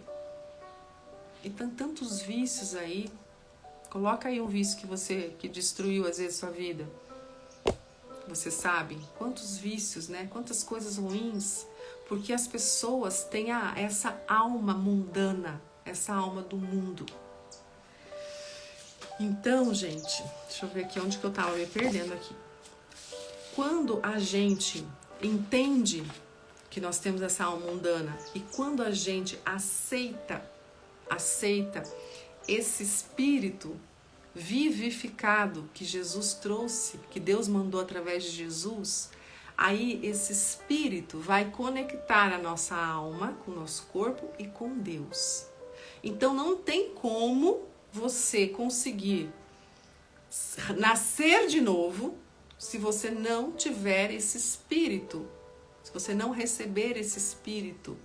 E tantos vícios aí. Coloca aí um vício que destruiu às vezes sua vida. Você sabe quantos vícios, né? Quantas coisas ruins. Porque as pessoas têm essa alma mundana, essa alma do mundo. Então, gente, deixa eu ver aqui onde que eu tava me perdendo aqui. Quando a gente entende que nós temos essa alma mundana e quando a gente aceita esse espírito vivificado que Jesus trouxe, que Deus mandou através de Jesus, aí esse espírito vai conectar a nossa alma com o nosso corpo e com Deus. Então não tem como você conseguir nascer de novo se você não tiver esse espírito, se você não receber esse espírito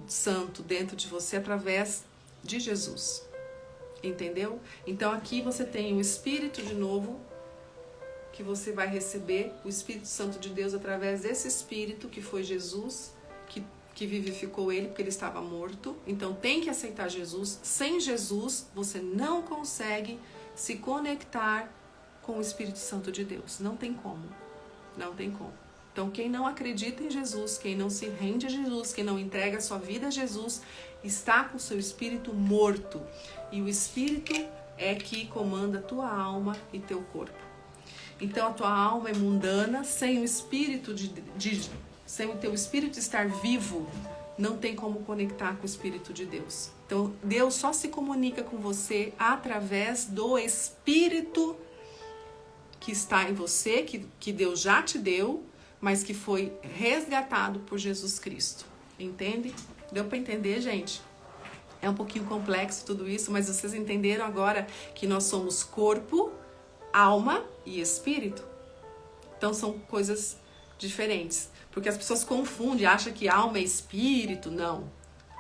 santo dentro de você através de Jesus. Entendeu? Então aqui você tem o espírito de novo que você vai receber, o Espírito Santo de Deus através desse espírito que foi Jesus, que vivificou ele porque ele estava morto. Então tem que aceitar Jesus. Sem Jesus você não consegue se conectar com o Espírito Santo de Deus. Não tem como. Não tem como. Então quem não acredita em Jesus, quem não se rende a Jesus, quem não entrega a sua vida a Jesus, está com o seu espírito morto. E o espírito é que comanda a tua alma e teu corpo. Então a tua alma é mundana, sem o espírito sem o teu espírito estar vivo, não tem como conectar com o Espírito de Deus. Então Deus só se comunica com você através do Espírito que está em você, que Deus já te deu, mas que foi resgatado por Jesus Cristo. Entende? Deu para entender, gente? É um pouquinho complexo tudo isso, mas vocês entenderam agora que nós somos corpo, alma e espírito? Então são coisas diferentes. Porque as pessoas confundem, acham que alma é espírito. Não.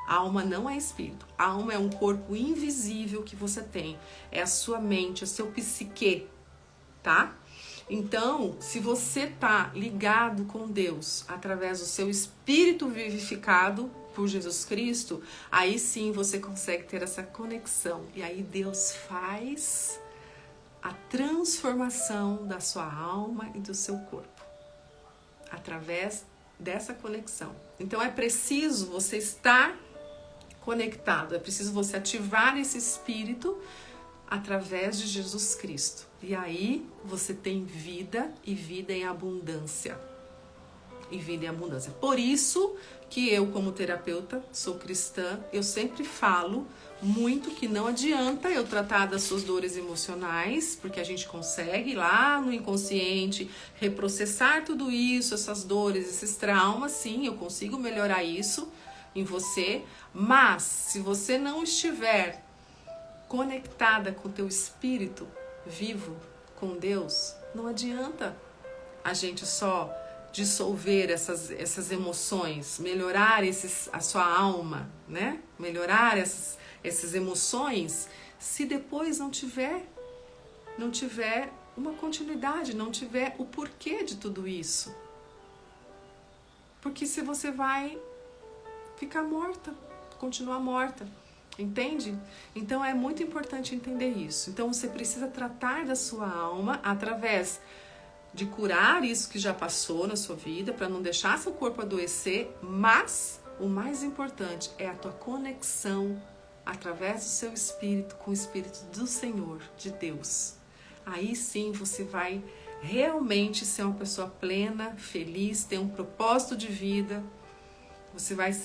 Alma não é espírito. Alma é um corpo invisível que você tem. É a sua mente, é o seu psique, tá? Então, se você tá ligado com Deus através do seu espírito vivificado por Jesus Cristo, aí sim você consegue ter essa conexão. E aí Deus faz a transformação da sua alma e do seu corpo através dessa conexão. Então é preciso você estar conectado, é preciso você ativar esse espírito através de Jesus Cristo. E aí você tem vida e vida em abundância. E vida em abundância. Por isso que eu, como terapeuta, sou cristã, eu sempre falo muito que não adianta eu tratar das suas dores emocionais, porque a gente consegue lá no inconsciente reprocessar tudo isso, essas dores, esses traumas, sim, eu consigo melhorar isso em você, mas se você não estiver conectada com o teu espírito vivo com Deus, não adianta a gente só dissolver essas emoções, melhorar a sua alma, né? Melhorar essas emoções, se depois não tiver uma continuidade, não tiver o porquê de tudo isso. Porque se você vai ficar morta, continuar morta, entende? Então é muito importante entender isso. Então você precisa tratar da sua alma através de curar isso que já passou na sua vida, para não deixar seu corpo adoecer, mas o mais importante é a tua conexão através do seu espírito com o Espírito do Senhor, de Deus. Aí sim você vai realmente ser uma pessoa plena, feliz, ter um propósito de vida, você vai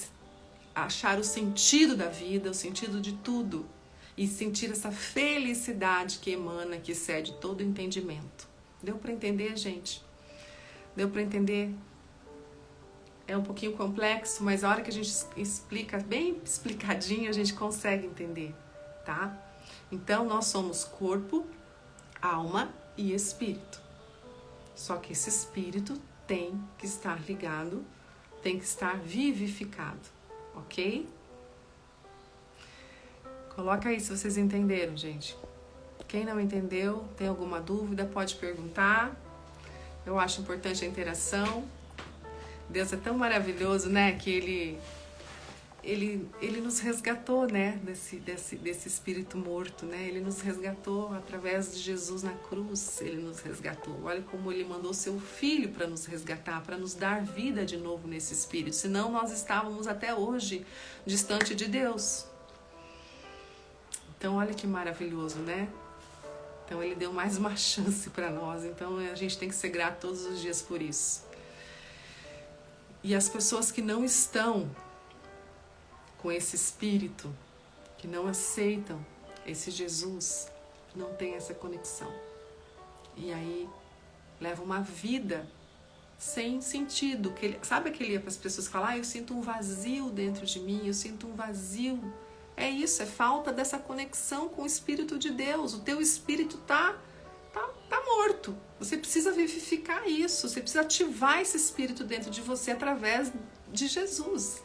achar o sentido da vida, o sentido de tudo, e sentir essa felicidade que emana, que excede todo entendimento. Deu para entender, gente? Deu para entender? É um pouquinho complexo, mas a hora que a gente explica bem explicadinho, a gente consegue entender, tá? Então, nós somos corpo, alma e espírito. Só que esse espírito tem que estar ligado tem que estar vivificado, ok? Coloca aí se vocês entenderam, gente. Quem não entendeu, tem alguma dúvida, pode perguntar. Eu acho importante a interação. Deus é tão maravilhoso, né? Que Ele nos resgatou, né? Desse espírito morto, né? Ele nos resgatou através de Jesus na cruz. Ele nos resgatou. Olha como Ele mandou seu Filho para nos resgatar, para nos dar vida de novo nesse espírito. Senão nós estávamos até hoje distante de Deus. Então olha que maravilhoso, né? Então Ele deu mais uma chance para nós. Então a gente tem que ser grato todos os dias por isso. E as pessoas que não estão com esse espírito, que não aceitam esse Jesus, não tem essa conexão. E aí leva uma vida sem sentido. Sabe as pessoas que falam, eu sinto um vazio dentro de mim, eu sinto um vazio. É isso, é falta dessa conexão com o Espírito de Deus. O teu espírito tá morto. Você precisa vivificar isso, você precisa ativar esse espírito dentro de você através de Jesus.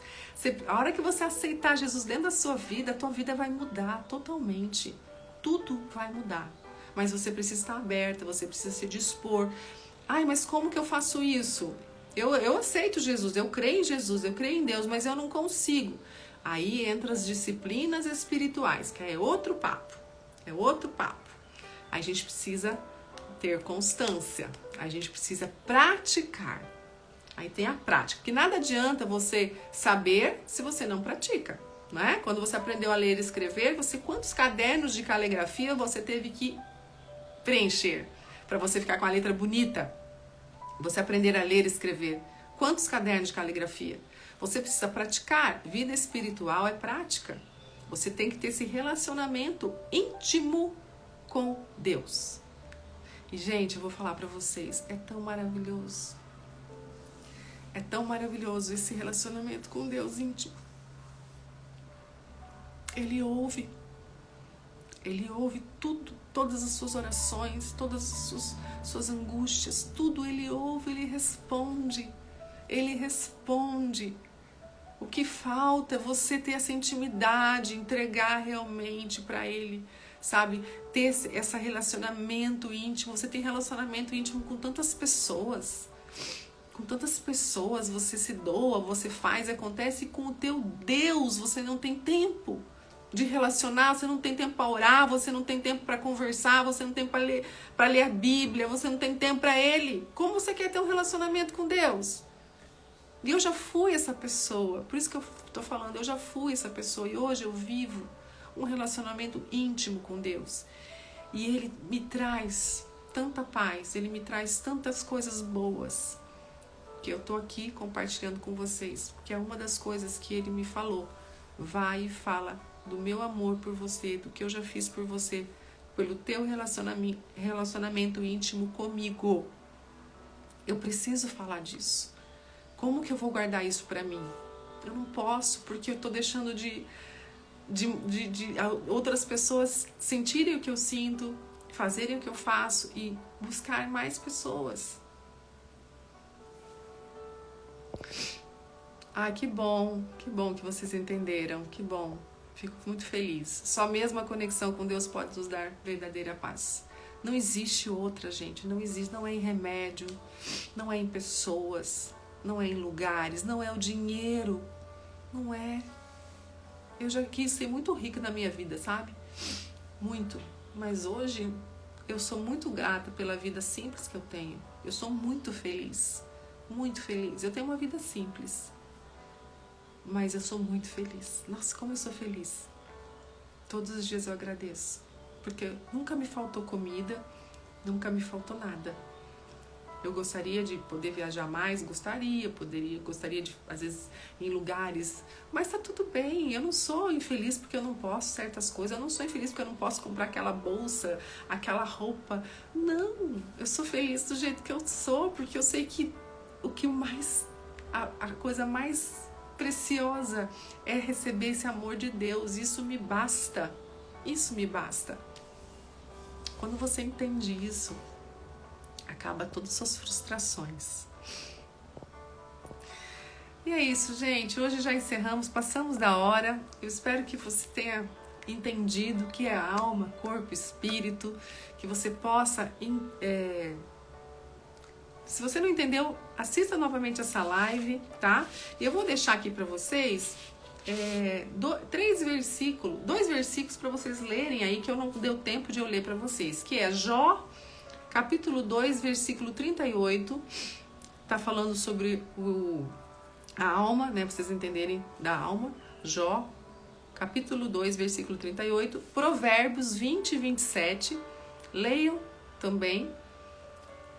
A hora que você aceitar Jesus dentro da sua vida, a tua vida vai mudar totalmente. Tudo vai mudar. Mas você precisa estar aberta, você precisa se dispor. Ai, mas como que eu faço isso? Eu aceito Jesus, eu creio em Jesus, eu creio em Deus, mas eu não consigo. Aí entra as disciplinas espirituais, que é outro papo. É outro papo. Aí a gente precisa ter constância, a gente precisa praticar. Aí tem a prática, porque nada adianta você saber se você não pratica, não é? Quando você aprendeu a ler e escrever, quantos cadernos de caligrafia você teve que preencher para você ficar com a letra bonita? Você aprender a ler e escrever. Quantos cadernos de caligrafia? Você precisa praticar. Vida espiritual é prática. Você tem que ter esse relacionamento íntimo com Deus. E, gente, eu vou falar para vocês, é tão maravilhoso. É tão maravilhoso esse relacionamento com Deus íntimo. Ele ouve tudo, todas as suas orações, todas as suas angústias, tudo Ele ouve, Ele responde. O que falta é você ter essa intimidade, entregar realmente para Ele, sabe? Ter esse relacionamento íntimo. Você tem relacionamento íntimo com tantas pessoas. Com tantas pessoas você se doa, você faz, acontece. E com o teu Deus você não tem tempo de relacionar, você não tem tempo para orar, você não tem tempo para conversar, você não tem tempo para ler a Bíblia, você não tem tempo para Ele. Como você quer ter um relacionamento com Deus? E eu já fui essa pessoa, por isso que eu estou falando, eu já fui essa pessoa e hoje eu vivo um relacionamento íntimo com Deus. E Ele me traz tanta paz, Ele me traz tantas coisas boas, que eu estou aqui compartilhando com vocês, porque é uma das coisas que Ele me falou. Vai e fala do meu amor por você, do que eu já fiz por você, pelo teu relacionamento íntimo comigo. Eu preciso falar disso. Como que eu vou guardar isso para mim? Eu não posso, porque eu estou deixando de outras pessoas sentirem o que eu sinto, fazerem o que eu faço e buscar mais pessoas. Ah, que bom que vocês entenderam, que bom. Fico muito feliz. Só mesmo a conexão com Deus pode nos dar verdadeira paz. Não existe outra, gente, não existe, não é em remédio, não é em pessoas, não é em lugares, não é o dinheiro, não é. Eu já quis ser muito rica na minha vida, sabe? Muito. Mas hoje eu sou muito grata pela vida simples que eu tenho. Eu sou muito feliz, muito feliz. Eu tenho uma vida simples, mas eu sou muito feliz. Nossa, como eu sou feliz. Todos os dias eu agradeço, porque nunca me faltou comida, nunca me faltou nada. Eu gostaria de poder viajar mais, gostaria de, às vezes, em lugares, mas tá tudo bem. Eu não sou infeliz porque eu não posso certas coisas, eu não sou infeliz porque eu não posso comprar aquela bolsa, aquela roupa. Não, eu sou feliz do jeito que eu sou, porque eu sei que a coisa mais preciosa é receber esse amor de Deus. Isso me basta. Quando você entende isso, acaba todas as suas frustrações. E é isso, gente. Hoje já encerramos, passamos da hora. Eu espero que você tenha entendido o que é alma, corpo, espírito, que você possa... Se você não entendeu, assista novamente essa live, tá? E eu vou deixar aqui para vocês dois versículos para vocês lerem aí, que eu não deu tempo de eu ler para vocês, que é Jó, capítulo 2, versículo 38, tá falando sobre a alma, né? Pra vocês entenderem da alma. Jó, capítulo 2, versículo 38, Provérbios 20 e 27, leiam também.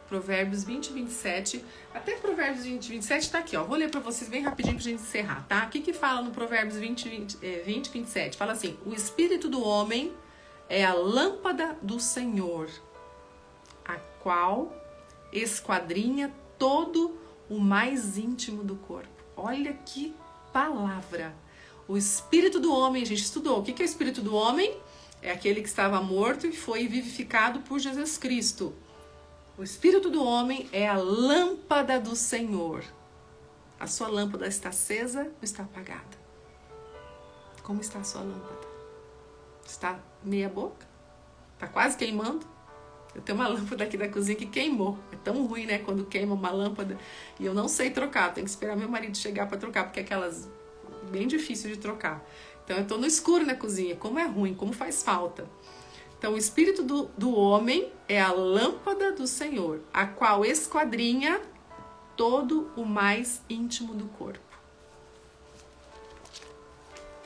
Provérbios 20 e 27. Até Provérbios 20 e 27 tá aqui, ó. Vou ler pra vocês bem rapidinho pra gente encerrar, tá? O que fala no Provérbios 20 e 27? Fala assim: o espírito do homem é a lâmpada do Senhor, a qual esquadrinha todo o mais íntimo do corpo. Olha que palavra! O espírito do homem, a gente estudou. O que é o espírito do homem? É aquele que estava morto e foi vivificado por Jesus Cristo. O espírito do homem é a lâmpada do Senhor. A sua lâmpada está acesa ou está apagada? Como está a sua lâmpada? Está meia boca? Está quase queimando? Eu tenho uma lâmpada aqui da cozinha que queimou. É tão ruim, né? Quando queima uma lâmpada. E eu não sei trocar. Tenho que esperar meu marido chegar para trocar, porque é aquelas bem difícil de trocar. Então eu estou no escuro na cozinha. Como é ruim, como faz falta. Então, o espírito do homem é a lâmpada do Senhor, a qual esquadrinha todo o mais íntimo do corpo.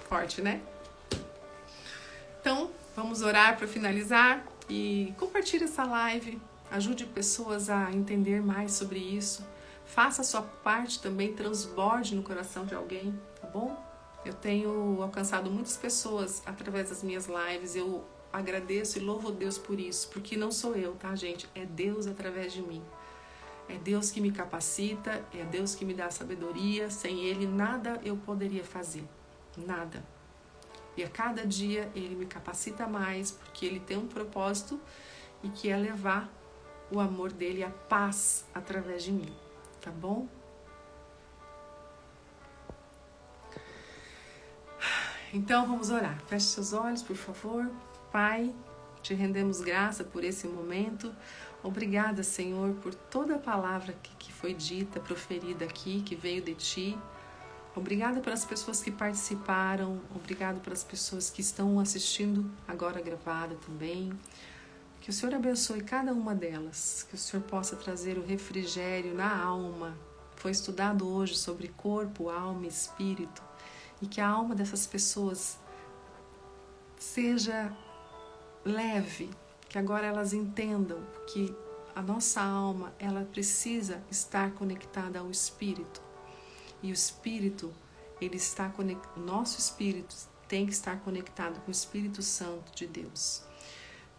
Forte, né? Então, vamos orar para finalizar e compartilhe essa live. Ajude pessoas a entender mais sobre isso. Faça a sua parte também, transborde no coração de alguém, tá bom? Eu tenho alcançado muitas pessoas através das minhas lives. Eu agradeço e louvo a Deus por isso, porque não sou eu, tá, gente? É Deus através de mim. É Deus que me capacita, é Deus que me dá sabedoria. Sem Ele, nada eu poderia fazer. Nada. E a cada dia Ele me capacita mais, porque Ele tem um propósito e que é levar o amor dEle, a paz através de mim. Tá bom? Então, vamos orar. Feche seus olhos, por favor. Pai, te rendemos graça por esse momento. Obrigada, Senhor, por toda a palavra que foi dita, proferida aqui, que veio de Ti. Obrigada pelas pessoas que participaram. Obrigada pelas pessoas que estão assistindo agora gravada também. Que o Senhor abençoe cada uma delas. Que o Senhor possa trazer o refrigério na alma. Foi estudado hoje sobre corpo, alma e espírito. E que a alma dessas pessoas seja leve, que agora elas entendam que a nossa alma, ela precisa estar conectada ao Espírito. E o Espírito, o nosso Espírito tem que estar conectado com o Espírito Santo de Deus.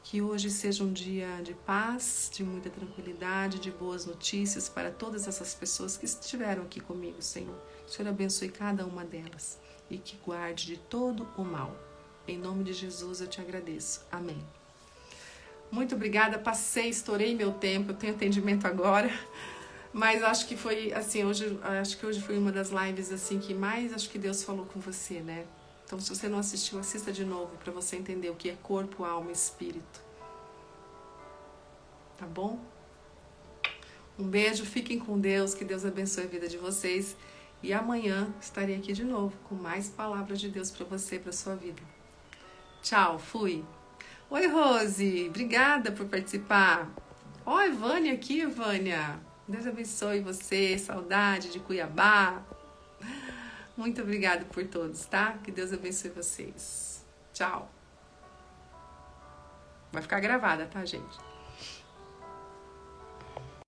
Que hoje seja um dia de paz, de muita tranquilidade, de boas notícias para todas essas pessoas que estiveram aqui comigo, Senhor. O Senhor abençoe cada uma delas e que guarde de todo o mal. Em nome de Jesus eu te agradeço. Amém. Muito obrigada. Estourei meu tempo. Eu tenho atendimento agora. Mas acho que foi assim, acho que hoje foi uma das lives assim que mais acho que Deus falou com você, né? Então, se você não assistiu, assista de novo para você entender o que é corpo, alma e espírito. Tá bom? Um beijo, fiquem com Deus, que Deus abençoe a vida de vocês. E amanhã estarei aqui de novo com mais palavras de Deus para você, para sua vida. Tchau, fui. Oi, Rose, obrigada por participar. Oi, Vânia aqui, Vânia. Deus abençoe você, saudade de Cuiabá. Muito obrigada por todos, tá? Que Deus abençoe vocês. Tchau. Vai ficar gravada, tá, gente?